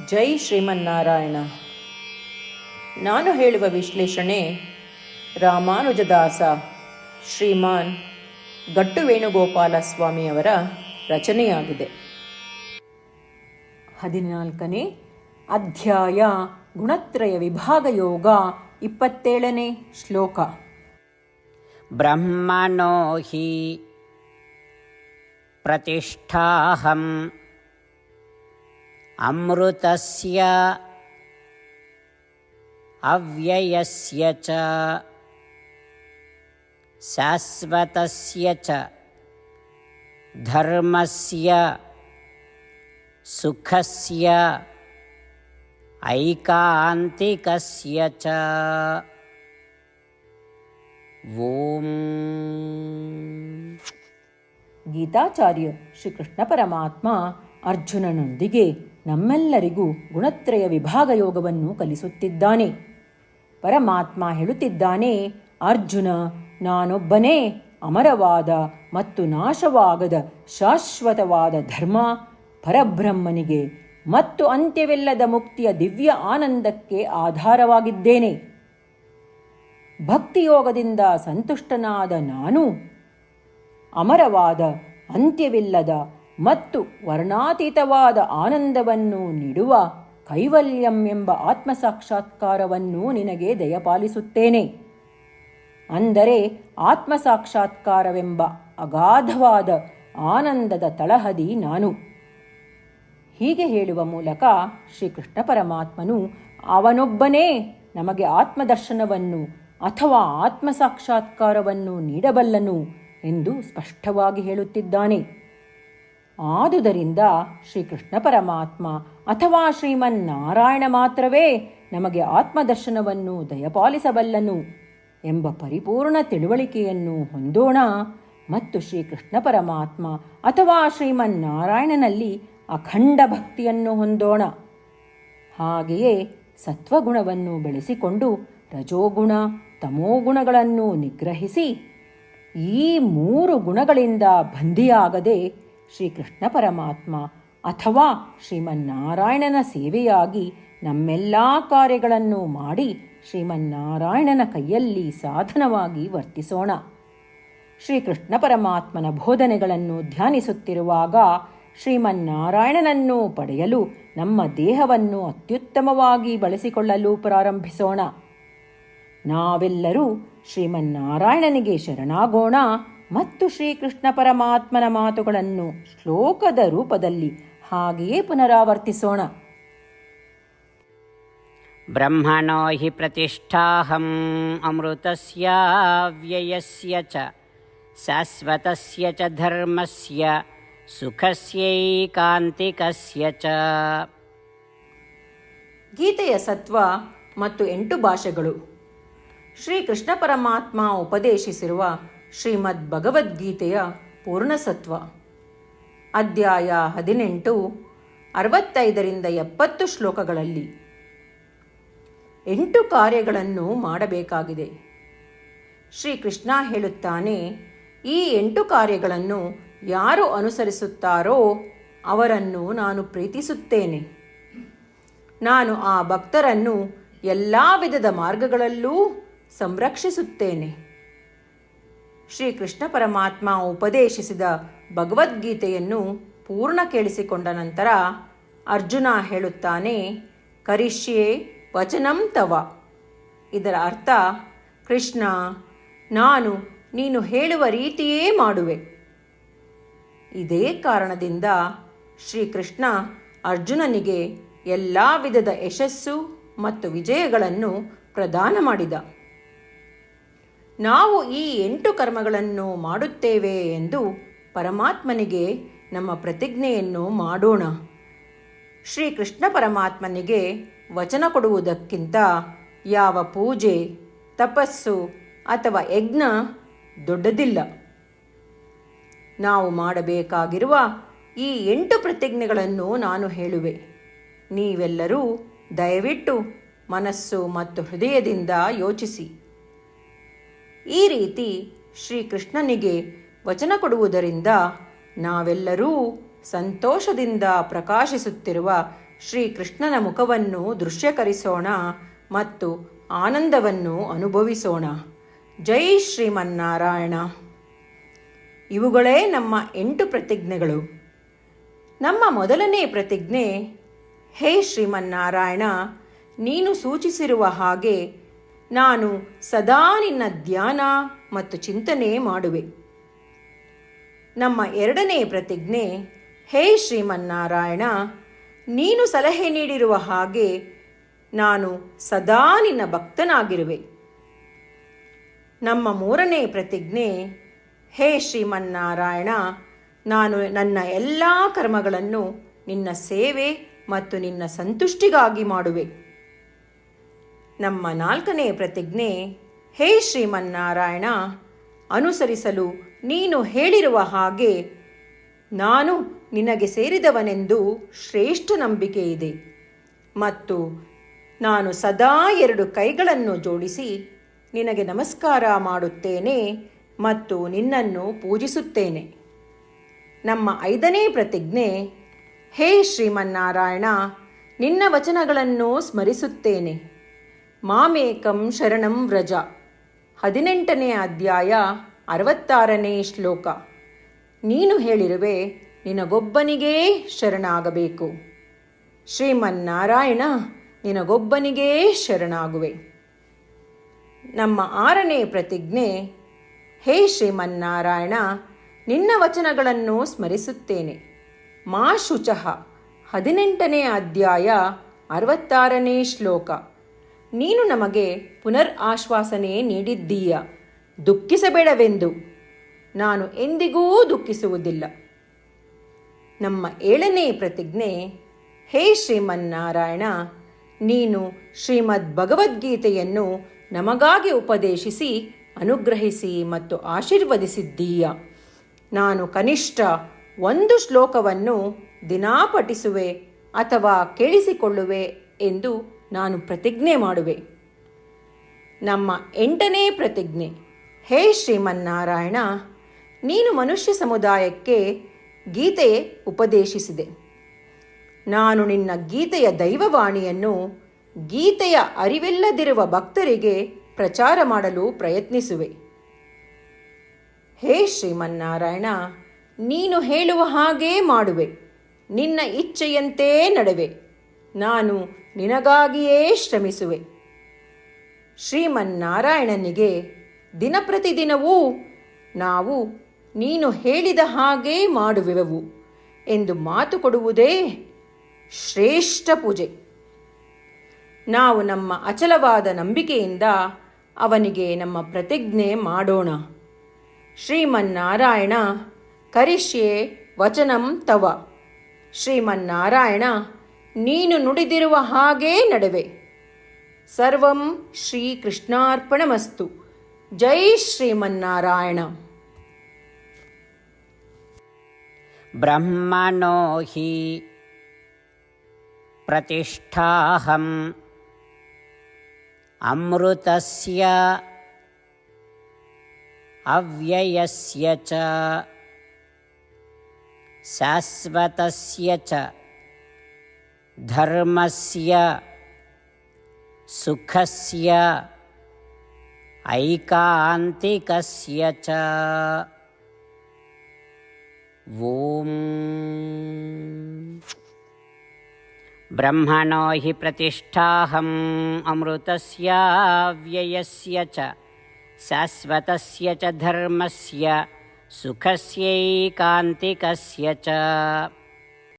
ಜೈ ಶ್ರೀಮನ್ನಾರಾಯಣ. ನಾನು ಹೇಳುವ ವಿಶ್ಲೇಷಣೆ ರಾಮಾನುಜದಾಸ ಶ್ರೀಮಾನ್ ಗಟ್ಟು ವೇಣುಗೋಪಾಲ ಸ್ವಾಮಿಯವರ ರಚನೆಯಾಗಿದೆ. 14ನೇ ಅಧ್ಯಾಯ ಗುಣತ್ರಯ ವಿಭಾಗ ಯೋಗ. 27ನೇ ಶ್ಲೋಕ. ಬ್ರಹ್ಮಣೋ ಹಿ ಪ್ರತಿಷ್ಠಾಹಂ ಅಮೃತಸ್ಯ ಅವ್ಯಯಸ್ಯ ಚ ಶಾಶ್ವತಸ್ಯ ಚ ಧರ್ಮಸ್ಯ ಸುಖಸ್ಯ ಐಕಾಂತಿಕಸ್ಯ ಚ. ಓಂ. ಗೀತಾಚಾರ್ಯ ಶ್ರೀಕೃಷ್ಣ ಪರಮಾತ್ಮ ಅರ್ಜುನನೊಂದಿಗೆ ನಮ್ಮೆಲ್ಲರಿಗೂ ಗುಣತ್ರಯ ವಿಭಾಗ ಯೋಗವನ್ನು ಕಲಿಸುತ್ತಿದ್ದಾನೆ. ಪರಮಾತ್ಮ ಹೇಳುತ್ತಿದ್ದಾನೆ, ಅರ್ಜುನ, ನಾನೊಬ್ಬನೇ ಅಮರವಾದ ಮತ್ತು ನಾಶವಾಗದ ಶಾಶ್ವತವಾದ ಧರ್ಮ, ಪರಬ್ರಹ್ಮನಿಗೆ ಮತ್ತು ಅಂತ್ಯವಿಲ್ಲದ ಮುಕ್ತಿಯ ದಿವ್ಯ ಆನಂದಕ್ಕೆ ಆಧಾರವಾಗಿದ್ದೇನೆ. ಭಕ್ತಿಯೋಗದಿಂದ ಸಂತುಷ್ಟನಾದ ನಾನು ಅಮರವಾದ, ಅಂತ್ಯವಿಲ್ಲದ ಮತ್ತು ವರ್ಣಾತೀತವಾದ ಆನಂದವನ್ನು ನೀಡುವ ಕೈವಲ್ಯಂ ಎಂಬ ಆತ್ಮಸಾಕ್ಷಾತ್ಕಾರವನ್ನು ನಿನಗೆ ದಯಪಾಲಿಸುತ್ತೇನೆ. ಅಂದರೆ ಆತ್ಮಸಾಕ್ಷಾತ್ಕಾರವೆಂಬ ಅಗಾಧವಾದ ಆನಂದದ ತಳಹದಿ ನಾನು. ಹೀಗೆ ಹೇಳುವ ಮೂಲಕ ಶ್ರೀಕೃಷ್ಣ ಪರಮಾತ್ಮನು ಅವನೊಬ್ಬನೇ ನಮಗೆ ಆತ್ಮದರ್ಶನವನ್ನು ಅಥವಾ ಆತ್ಮಸಾಕ್ಷಾತ್ಕಾರವನ್ನು ನೀಡಬಲ್ಲನು ಎಂದು ಸ್ಪಷ್ಟವಾಗಿ ಹೇಳುತ್ತಿದ್ದಾನೆ. ಆದುದರಿಂದ ಶ್ರೀಕೃಷ್ಣ ಪರಮಾತ್ಮ ಅಥವಾ ಶ್ರೀಮನ್ನಾರಾಯಣ ಮಾತ್ರವೇ ನಮಗೆ ಆತ್ಮದರ್ಶನವನ್ನು ದಯಪಾಲಿಸಬಲ್ಲನು ಎಂಬ ಪರಿಪೂರ್ಣ ತಿಳುವಳಿಕೆಯನ್ನು ಹೊಂದೋಣ ಮತ್ತು ಶ್ರೀಕೃಷ್ಣ ಪರಮಾತ್ಮ ಅಥವಾ ಶ್ರೀಮನ್ನಾರಾಯಣನಲ್ಲಿ ಅಖಂಡ ಭಕ್ತಿಯನ್ನು ಹೊಂದೋಣ. ಹಾಗೆಯೇ ಸತ್ವಗುಣವನ್ನು ಬೆಳೆಸಿಕೊಂಡು ರಜೋಗುಣ ತಮೋಗುಣಗಳನ್ನು ನಿಗ್ರಹಿಸಿ ಈ 3 ಗುಣಗಳಿಂದ ಬಂಧಿಯಾಗದೆ ಶ್ರೀಕೃಷ್ಣ ಪರಮಾತ್ಮ ಅಥವಾ ಶ್ರೀಮನ್ನಾರಾಯಣನ ಸೇವೆಯಾಗಿ ನಮ್ಮೆಲ್ಲ ಕಾರ್ಯಗಳನ್ನು ಮಾಡಿ ಶ್ರೀಮನ್ನಾರಾಯಣನ ಕೈಯಲ್ಲಿ ಸಾಧನವಾಗಿ ವರ್ತಿಸೋಣ. ಶ್ರೀಕೃಷ್ಣ ಪರಮಾತ್ಮನ ಬೋಧನೆಗಳನ್ನು ಧ್ಯಾನಿಸುತ್ತಿರುವಾಗ ಶ್ರೀಮನ್ನಾರಾಯಣನನ್ನು ಪಡೆಯಲು ನಮ್ಮ ದೇಹವನ್ನು ಅತ್ಯುತ್ತಮವಾಗಿ ಬಳಸಿಕೊಳ್ಳಲು ಪ್ರಾರಂಭಿಸೋಣ. ನಾವೆಲ್ಲರೂ ಶ್ರೀಮನ್ನಾರಾಯಣನಿಗೆ ಶರಣಾಗೋಣ ಮತ್ತು ಶ್ರೀಕೃಷ್ಣ ಪರಮಾತ್ಮನ ಮಾತುಗಳನ್ನು ಶ್ಲೋಕದ ರೂಪದಲ್ಲಿ ಹಾಗೆಯೇ ಪುನರಾವರ್ತಿಸೋಣ. ಬ್ರಹ್ಮಣೋ ಹಿ ಪ್ರತಿಷ್ಠಾಹಂ ಅಮೃತಸ್ಯ ಅವ್ಯಯಸ್ಯ ಚ ಶಾಶ್ವತಸ್ಯ ಚ ಧರ್ಮಸ್ಯ ಸುಖಸ್ಯೈಕಾಂತಿಕಸ್ಯ ಚ. ಗೀತೆಯ ಸತ್ವ ಮತ್ತು 8 ಭಾಷೆಗಳು. ಶ್ರೀಕೃಷ್ಣ ಪರಮಾತ್ಮ ಉಪದೇಶಿಸಿರುವ ಶ್ರೀಮದ್ ಭಗವದ್ಗೀತೆಯ ಪೂರ್ಣಸತ್ವ. ಅಧ್ಯಾಯ 18, 65ರಿಂದ 70 ಶ್ಲೋಕಗಳಲ್ಲಿ 8 ಕಾರ್ಯಗಳನ್ನು ಮಾಡಬೇಕಾಗಿದೆ. ಶ್ರೀಕೃಷ್ಣ ಹೇಳುತ್ತಾನೆ, ಈ 8 ಕಾರ್ಯಗಳನ್ನು ಯಾರು ಅನುಸರಿಸುತ್ತಾರೋ ಅವರನ್ನು ನಾನು ಪ್ರೀತಿಸುತ್ತೇನೆ. ನಾನು ಆ ಭಕ್ತರನ್ನು ಎಲ್ಲ ವಿಧದ ಮಾರ್ಗಗಳಲ್ಲೂ ಸಂರಕ್ಷಿಸುತ್ತೇನೆ. ಶ್ರೀಕೃಷ್ಣ ಪರಮಾತ್ಮ ಉಪದೇಶಿಸಿದ ಭಗವದ್ಗೀತೆಯನ್ನು ಪೂರ್ಣ ಕೇಳಿಸಿಕೊಂಡ ನಂತರ ಅರ್ಜುನ ಹೇಳುತ್ತಾನೆ, ಕರಿಷ್ಯೆ ವಚನಂ ತವ. ಇದರ ಅರ್ಥ, ಕೃಷ್ಣ, ನಾನು ನೀನು ಹೇಳುವ ರೀತಿಯೇ ಮಾಡುವೆ. ಇದೇ ಕಾರಣದಿಂದ ಶ್ರೀಕೃಷ್ಣ ಅರ್ಜುನನಿಗೆ ಎಲ್ಲ ವಿಧದ ಯಶಸ್ಸು ಮತ್ತು ವಿಜಯಗಳನ್ನು ಪ್ರದಾನ ಮಾಡಿದ. ನಾವು ಈ 8 ಕರ್ಮಗಳನ್ನು ಮಾಡುತ್ತೇವೆ ಎಂದು ಪರಮಾತ್ಮನಿಗೆ ನಮ್ಮ ಪ್ರತಿಜ್ಞೆಯನ್ನು ಮಾಡೋಣ. ಶ್ರೀಕೃಷ್ಣ ಪರಮಾತ್ಮನಿಗೆ ವಚನ ಕೊಡುವುದಕ್ಕಿಂತ ಯಾವ ಪೂಜೆ, ತಪಸ್ಸು ಅಥವಾ ಯಜ್ಞ ದೊಡ್ಡದಿಲ್ಲ. ನಾವು ಮಾಡಬೇಕಾಗಿರುವ ಈ 8 ಪ್ರತಿಜ್ಞೆಗಳನ್ನು ನಾನು ಹೇಳುವೆ. ನೀವೆಲ್ಲರೂ ದಯವಿಟ್ಟು ಮನಸ್ಸು ಮತ್ತು ಹೃದಯದಿಂದ ಯೋಚಿಸಿ. ಈ ರೀತಿ ಶ್ರೀಕೃಷ್ಣನಿಗೆ ವಚನ ಕೊಡುವುದರಿಂದ ನಾವೆಲ್ಲರೂ ಸಂತೋಷದಿಂದ ಪ್ರಕಾಶಿಸುತ್ತಿರುವ ಶ್ರೀಕೃಷ್ಣನ ಮುಖವನ್ನು ದೃಶ್ಯಕರಿಸೋಣ ಮತ್ತು ಆನಂದವನ್ನು ಅನುಭವಿಸೋಣ. ಜೈ ಶ್ರೀಮನ್ನಾರಾಯಣ. ಇವುಗಳೇ ನಮ್ಮ 8 ಪ್ರತಿಜ್ಞೆಗಳು. ನಮ್ಮ ಮೊದಲನೇ ಪ್ರತಿಜ್ಞೆ, ಹೇ ಶ್ರೀಮನ್ನಾರಾಯಣ, ನೀನು ಸೂಚಿಸಿರುವ ಹಾಗೆ ನಾನು ಸದಾ ನಿನ್ನ ಧ್ಯಾನ ಮತ್ತು ಚಿಂತನೆ ಮಾಡುವೆ. ನಮ್ಮ ಎರಡನೇ ಪ್ರತಿಜ್ಞೆ, ಹೇ ಶ್ರೀಮನ್ನಾರಾಯಣ, ನೀನು ಸಲಹೆ ನೀಡಿರುವ ಹಾಗೆ ನಾನು ಸದಾ ನಿನ್ನ ಭಕ್ತನಾಗಿರುವೆ. ನಮ್ಮ ಮೂರನೇ ಪ್ರತಿಜ್ಞೆ, ಹೇ ಶ್ರೀಮನ್ನಾರಾಯಣ, ನಾನು ನನ್ನ ಎಲ್ಲ ಕರ್ಮಗಳನ್ನು ನಿನ್ನ ಸೇವೆ ಮತ್ತು ನಿನ್ನ ಸಂತುಷ್ಟಿಗಾಗಿ ಮಾಡುವೆ. ನಮ್ಮ ನಾಲ್ಕನೇ ಪ್ರತಿಜ್ಞೆ, ಹೇ ಶ್ರೀಮನ್ನಾರಾಯಣ, ಅನುಸರಿಸಲು ನೀನು ಹೇಳಿರುವ ಹಾಗೆ ನಾನು ನಿನಗೆ ಸೇರಿದವನೆಂದು ಶ್ರೇಷ್ಠ ನಂಬಿಕೆ ಇದೆ ಮತ್ತು ನಾನು ಸದಾ 2 ಕೈಗಳನ್ನು ಜೋಡಿಸಿ ನಿನಗೆ ನಮಸ್ಕಾರ ಮಾಡುತ್ತೇನೆ ಮತ್ತು ನಿನ್ನನ್ನು ಪೂಜಿಸುತ್ತೇನೆ. ನಮ್ಮ 5ನೇ ಪ್ರತಿಜ್ಞೆ, ಹೇ ಶ್ರೀಮನ್ನಾರಾಯಣ, ನಿನ್ನ ವಚನಗಳನ್ನು ಸ್ಮರಿಸುತ್ತೇನೆ. ಮಾಮೇಕಂ ಶರಣಂ ವ್ರಜ, 18ನೇ ಅಧ್ಯಾಯ 66ನೇ ಶ್ಲೋಕ. ನೀನು ಹೇಳಿರುವೆ, ನಿನಗೊಬ್ಬನಿಗೇ ಶರಣಾಗಬೇಕು. ಶ್ರೀಮನ್ನಾರಾಯಣ, ನಿನಗೊಬ್ಬನಿಗೇ ಶರಣಾಗುವೆ. ನಮ್ಮ 6ನೇ ಪ್ರತಿಜ್ಞೆ, ಹೇ ಶ್ರೀಮನ್ನಾರಾಯಣ, ನಿನ್ನ ವಚನಗಳನ್ನು ಸ್ಮರಿಸುತ್ತೇನೆ. ಮಾ ಶುಚಃ, 18ನೇ ಅಧ್ಯಾಯ 66ನೇ ಶ್ಲೋಕ. ನೀನು ನಮಗೆ ಪುನರ್ ಆಶ್ವಾಸನೆ ನೀಡಿದ್ದೀಯ, ದುಃಖಿಸಬೇಡವೆಂದು. ನಾನು ಎಂದಿಗೂ ದುಃಖಿಸುವುದಿಲ್ಲ. ನಮ್ಮ 7ನೇ ಪ್ರತಿಜ್ಞೆ, ಹೇ ಶ್ರೀಮನ್ನಾರಾಯಣ, ನೀನು ಶ್ರೀಮದ್ ಭಗವದ್ಗೀತೆಯನ್ನು ನಮಗಾಗಿ ಉಪದೇಶಿಸಿ ಅನುಗ್ರಹಿಸಿ ಮತ್ತು ಆಶೀರ್ವದಿಸಿದ್ದೀಯ. ನಾನು ಕನಿಷ್ಠ 1 ಶ್ಲೋಕವನ್ನು ದಿನಾ ಪಠಿಸುವೆ ಅಥವಾ ಕೇಳಿಸಿಕೊಳ್ಳುವೆ ಎಂದು ನಾನು ಪ್ರತಿಜ್ಞೆ ಮಾಡುವೆ. ನಮ್ಮ 8ನೇ ಪ್ರತಿಜ್ಞೆ, ಹೇ ಶ್ರೀಮನ್ನಾರಾಯಣ, ನೀನು ಮನುಷ್ಯ ಸಮುದಾಯಕ್ಕೆ ಗೀತೆ ಉಪದೇಶಿಸಿದೆ. ನಾನು ನಿನ್ನ ಗೀತೆಯ ದೈವವಾಣಿಯನ್ನು ಗೀತೆಯ ಅರಿವಿಲ್ಲದಿರುವ ಭಕ್ತರಿಗೆ ಪ್ರಚಾರ ಮಾಡಲು ಪ್ರಯತ್ನಿಸುವೆ. ಹೇ ಶ್ರೀಮನ್ನಾರಾಯಣ, ನೀನು ಹೇಳುವ ಹಾಗೇ ಮಾಡುವೆ. ನಿನ್ನ ಇಚ್ಛೆಯಂತೆ ನಡೆವೆ. ನಾನು ನಿನಗಾಗಿಯೇ ಶ್ರಮಿಸುವೆ. ಶ್ರೀಮನ್ನಾರಾಯಣನಿಗೆ ದಿನಪ್ರತಿದಿನವೂ ನಾವು ನೀನು ಹೇಳಿದ ಹಾಗೇ ಮಾಡುವೆವು ಎಂದು ಮಾತು ಕೊಡುವುದೇ ಶ್ರೇಷ್ಠ ಪೂಜೆ. ನಾವು ನಮ್ಮ ಅಚಲವಾದ ನಂಬಿಕೆಯಿಂದ ಅವನಿಗೆ ನಮ್ಮ ಪ್ರತಿಜ್ಞೆ ಮಾಡೋಣ. ಶ್ರೀಮನ್ನಾರಾಯಣ, ಕರಿಷ್ಯೆ ವಚನಂ ತವ. ಶ್ರೀಮನ್ನಾರಾಯಣ, ನೀನು ನುಡಿದಿರುವ ಹಾಗೇ ನಡೆವೆ. ಸರ್ವಂ ಶ್ರೀಕೃಷ್ಣಾರ್ಪಣಮಸ್ತು. ಜೈ ಶ್ರೀಮನ್ನಾರಾಯಣ. ಬ್ರಹ್ಮಣೋ ಹಿ ಪ್ರತಿಷ್ಠಾಹಂ ಅಮೃತಸ್ಯ ಅವ್ಯಯಸ್ಯ ಚ ಶಾಶ್ವತಸ್ಯ ಚ ಧರ್ಮಸ್ಯ ಸುಖಸ್ಯ ಐಕಾಂತಿಕಸ್ಯ ಚ. ಓಂ. ಬ್ರಹ್ಮಣೋ ಹಿ ಪ್ರತಿಷ್ಠಾಹಂ ಅಮೃತಸ್ಯ ಅವ್ಯಯಸ್ಯ ಚ ಶಾಶ್ವತಸ್ಯ ಚ ಧರ್ಮಸ್ಯ ಸುಖಸ್ಯೈಕಾಂತಿಕಸ್ಯ ಚ.